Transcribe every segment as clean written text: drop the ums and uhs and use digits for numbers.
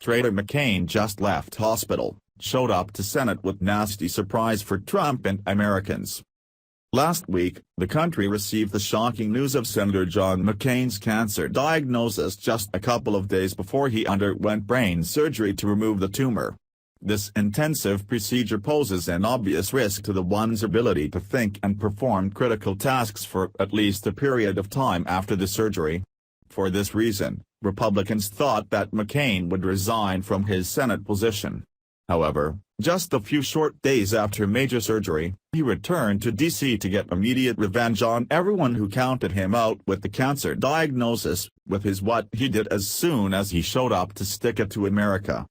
Traitor McCain just left hospital, showed up to Senate with nasty surprise for Trump and Americans. Last week, the country received the shocking news of Senator John McCain's cancer diagnosis just a couple of days before he underwent brain surgery to remove the tumor. This intensive procedure poses an obvious risk to one's ability to think and perform critical tasks for at least a period of time after the surgery. For this reason, Republicans thought that McCain would resign from his Senate position. However, just a few short days after major surgery, he returned to D.C. to get immediate revenge on everyone who counted him out with the cancer diagnosis, with his what he did as soon as he showed up to stick it to America.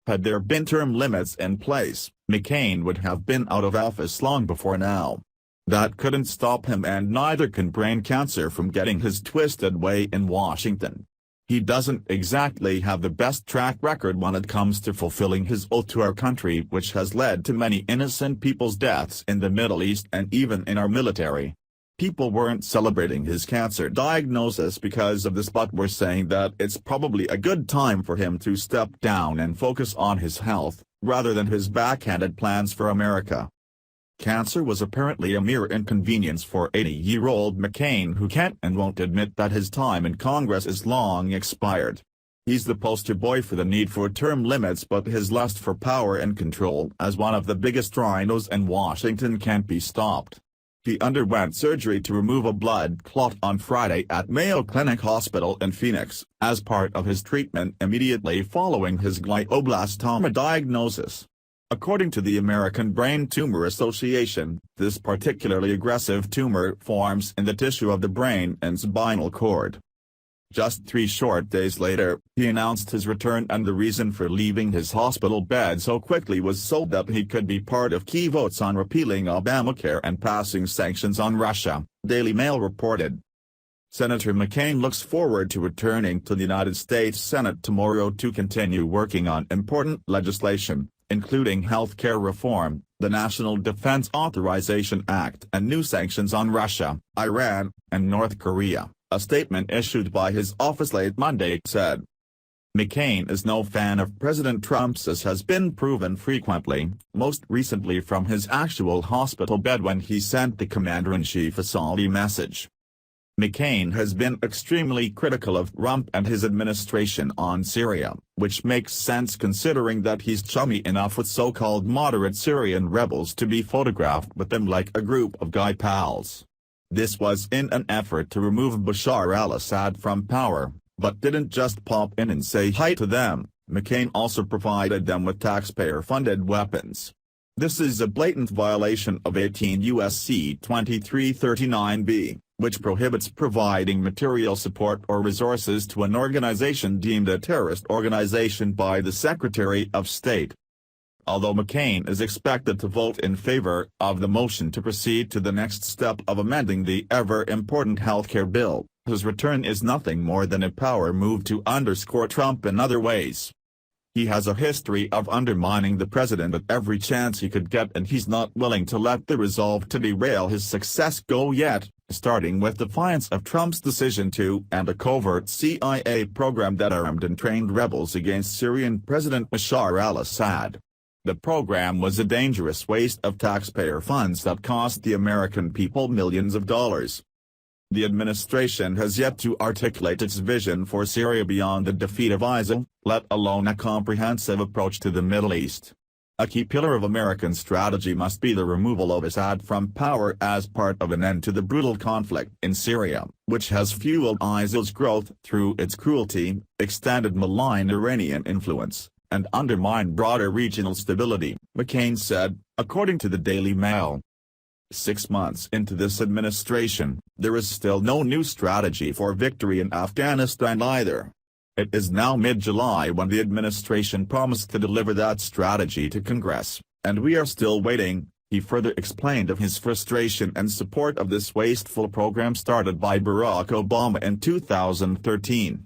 Had there been term limits in place, McCain would have been out of office long before now. That couldn't stop him, and neither can brain cancer from getting his twisted way in Washington. He doesn't exactly have the best track record when it comes to fulfilling his oath to our country, which has led to many innocent people's deaths in the Middle East and even in our military. People weren't celebrating his cancer diagnosis because of this, but were saying that it's probably a good time for him to step down and focus on his health, rather than his backhanded plans for America. Cancer was apparently a mere inconvenience for 80-year-old McCain, who can't and won't admit that his time in Congress is long expired. He's the poster boy for the need for term limits, but his lust for power and control as one of the biggest rhinos in Washington can't be stopped. He underwent surgery to remove a blood clot on Friday at Mayo Clinic Hospital in Phoenix, as part of his treatment immediately following his glioblastoma diagnosis. According to the American Brain Tumor Association, this particularly aggressive tumor forms in the tissue of the brain and spinal cord. Just 3 short days later, he announced his return, and the reason for leaving his hospital bed so quickly was so that he could be part of key votes on repealing Obamacare and passing sanctions on Russia, Daily Mail reported. Senator McCain looks forward to returning to the United States Senate tomorrow to continue working on important legislation, including health care reform, the National Defense Authorization Act, and new sanctions on Russia, Iran, and North Korea, a statement issued by his office late Monday said. McCain is no fan of President Trump's, as has been proven frequently, most recently from his actual hospital bed when he sent the commander-in-chief a salty message. McCain has been extremely critical of Trump and his administration on Syria, which makes sense considering that he's chummy enough with so-called moderate Syrian rebels to be photographed with them like a group of guy pals. This was in an effort to remove Bashar al-Assad from power, but didn't just pop in and say hi to them. McCain also provided them with taxpayer-funded weapons. This is a blatant violation of 18 U.S.C. 2339b, which prohibits providing material support or resources to an organization deemed a terrorist organization by the Secretary of State. Although McCain is expected to vote in favor of the motion to proceed to the next step of amending the ever-important healthcare bill, his return is nothing more than a power move to underscore Trump in other ways. He has a history of undermining the president at every chance he could get, and he's not willing to let the resolve to derail his success go yet, starting with defiance of Trump's decision to end a covert CIA program that armed and trained rebels against Syrian President Bashar al-Assad. The program was a dangerous waste of taxpayer funds that cost the American people millions of dollars. The administration has yet to articulate its vision for Syria beyond the defeat of ISIL, let alone a comprehensive approach to the Middle East. A key pillar of American strategy must be the removal of Assad from power as part of an end to the brutal conflict in Syria, which has fueled ISIL's growth through its cruelty, extended malign Iranian influence, and undermined broader regional stability, McCain said, according to the Daily Mail. 6 months into this administration, there is still no new strategy for victory in Afghanistan either. It is now mid-July when the administration promised to deliver that strategy to Congress, and we are still waiting, he further explained of his frustration and support of this wasteful program started by Barack Obama in 2013.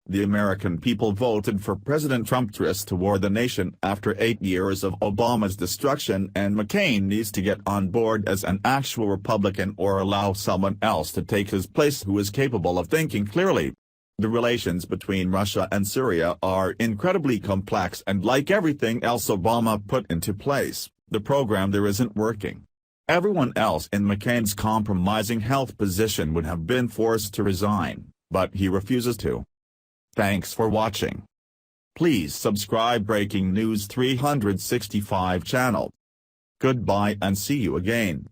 The American people voted for President Trump to restore the nation after 8 years of Obama's destruction, and McCain needs to get on board as an actual Republican or allow someone else to take his place who is capable of thinking clearly. The relations between Russia and Syria are incredibly complex, and like everything else Obama put into place, the program there isn't working. Everyone else in McCain's compromising health position would have been forced to resign, but he refuses to. Thanks for watching. Please subscribe Breaking News 365 channel. Goodbye and see you again.